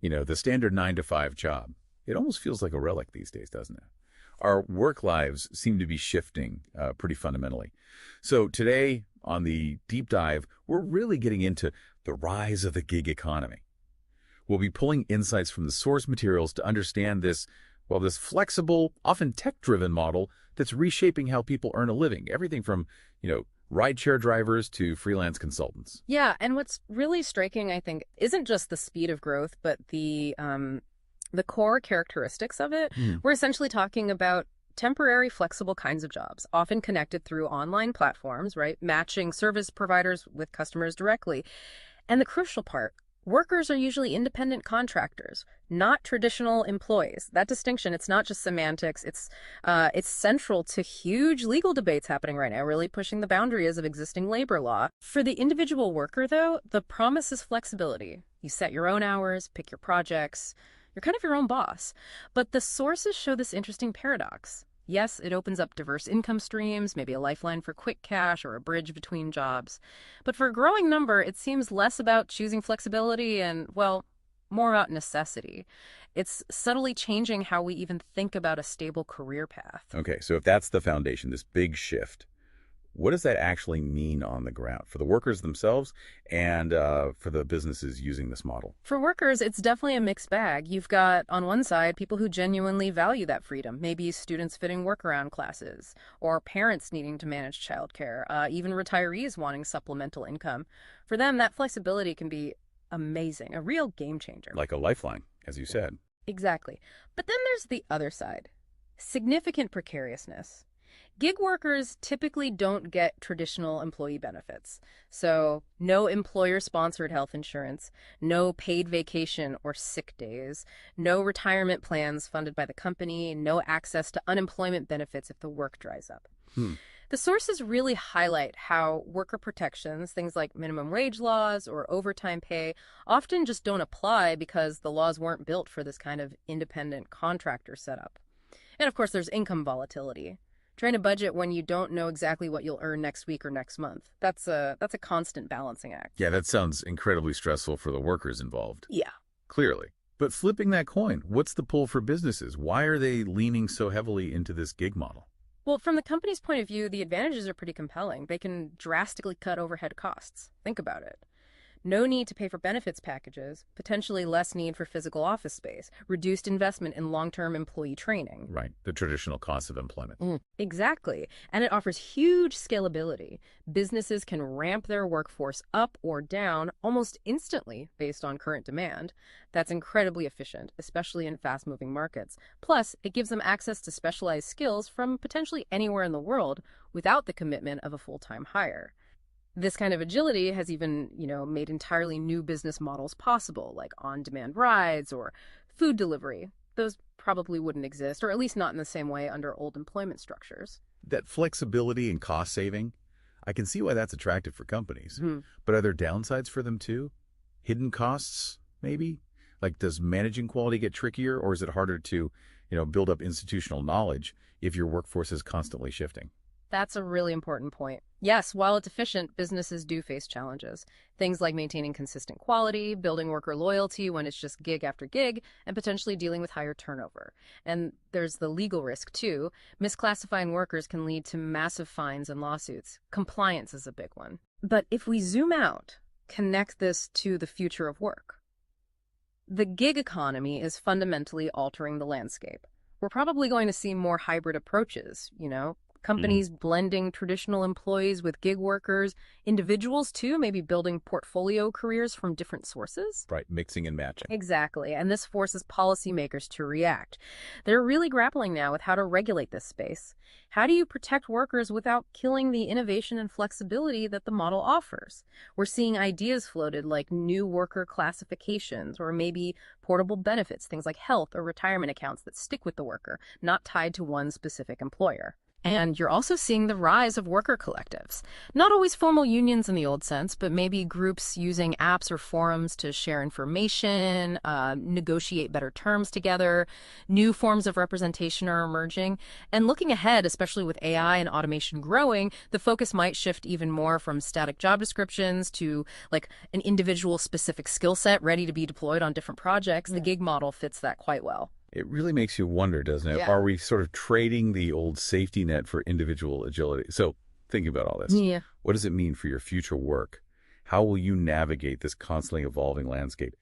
The standard 9 to 5 job. It almost feels like a relic these days, doesn't it? Our work lives seem to be shifting pretty fundamentally. So today, on the deep dive, we're really getting into the rise of the gig economy. We'll be pulling insights from the source materials to understand this flexible, often tech-driven model that's reshaping how people earn a living. Everything from, rideshare drivers to freelance consultants. Yeah, and what's really striking, I think, isn't just the speed of growth, but the core characteristics of it. We're essentially talking about temporary, flexible kinds of jobs, often connected through online platforms, right? Matching service providers with customers directly. And the crucial part, workers are usually independent contractors, not traditional employees. That distinction, it's not just semantics. It's central to huge legal debates happening right now, really pushing the boundaries of existing labor law. For the individual worker, though, the promise is flexibility. You set your own hours, pick your projects. You're kind of your own boss. But the sources show this interesting paradox. Yes, it opens up diverse income streams, maybe a lifeline for quick cash or a bridge between jobs. But for a growing number, it seems less about choosing flexibility and, well, more about necessity. It's subtly changing how we even think about a stable career path. Okay, so if that's the foundation, this big shift, what does that actually mean on the ground for the workers themselves and for the businesses using this model? For workers, it's definitely a mixed bag. You've got, on one side, people who genuinely value that freedom, maybe students fitting workaround classes, or parents needing to manage childcare, even retirees wanting supplemental income. For them, that flexibility can be amazing, a real game changer. Like a lifeline, as you said. Exactly. But then there's the other side, significant precariousness. Gig workers typically don't get traditional employee benefits. So no employer-sponsored health insurance, no paid vacation or sick days, no retirement plans funded by the company, no access to unemployment benefits if the work dries up. The sources really highlight how worker protections, things like minimum wage laws or overtime pay, often just don't apply because the laws weren't built for this kind of independent contractor setup. And of course, there's income volatility. Trying to budget when you don't know exactly what you'll earn next week or next month. That's a constant balancing act. Yeah, that sounds incredibly stressful for the workers involved. Yeah. Clearly. But flipping that coin, what's the pull for businesses? Why are they leaning so heavily into this gig model? Well, from the company's point of view, the advantages are pretty compelling. They can drastically cut overhead costs. Think about it. No need to pay for benefits packages, potentially less need for physical office space, reduced investment in long-term employee training. Right, the traditional cost of employment. Exactly. And it offers huge scalability. Businesses can ramp their workforce up or down almost instantly based on current demand. That's incredibly efficient, especially in fast-moving markets. Plus, it gives them access to specialized skills from potentially anywhere in the world without the commitment of a full-time hire. This kind of agility has even, made entirely new business models possible, like on-demand rides or food delivery. Those probably wouldn't exist, or at least not in the same way under old employment structures. That flexibility and cost saving, I can see why that's attractive for companies. But are there downsides for them too? Hidden costs, maybe? Like, does managing quality get trickier, or is it harder to, build up institutional knowledge if your workforce is constantly shifting? That's a really important point. Yes, while it's efficient, businesses do face challenges. Things like maintaining consistent quality, building worker loyalty when it's just gig after gig, and potentially dealing with higher turnover. And there's the legal risk, too. Misclassifying workers can lead to massive fines and lawsuits. Compliance is a big one. But if we zoom out, connect this to the future of work, the gig economy is fundamentally altering the landscape. We're probably going to see more hybrid approaches, companies blending traditional employees with gig workers, individuals too, maybe building portfolio careers from different sources. Right, mixing and matching. Exactly, and this forces policymakers to react. They're really grappling now with how to regulate this space. How do you protect workers without killing the innovation and flexibility that the model offers? We're seeing ideas floated like new worker classifications or maybe portable benefits, things like health or retirement accounts that stick with the worker, not tied to one specific employer. And you're also seeing the rise of worker collectives. Not always formal unions in the old sense, but maybe groups using apps or forums to share information, negotiate better terms together. New forms of representation are emerging. And looking ahead, especially with AI and automation growing, the focus might shift even more from static job descriptions to like an individual specific skill set ready to be deployed on different projects. The gig model fits that quite well. It really makes you wonder, doesn't it? Yeah. Are we sort of trading the old safety net for individual agility? So thinking about all this, Yeah. what does it mean for your future work? How will you navigate this constantly evolving landscape?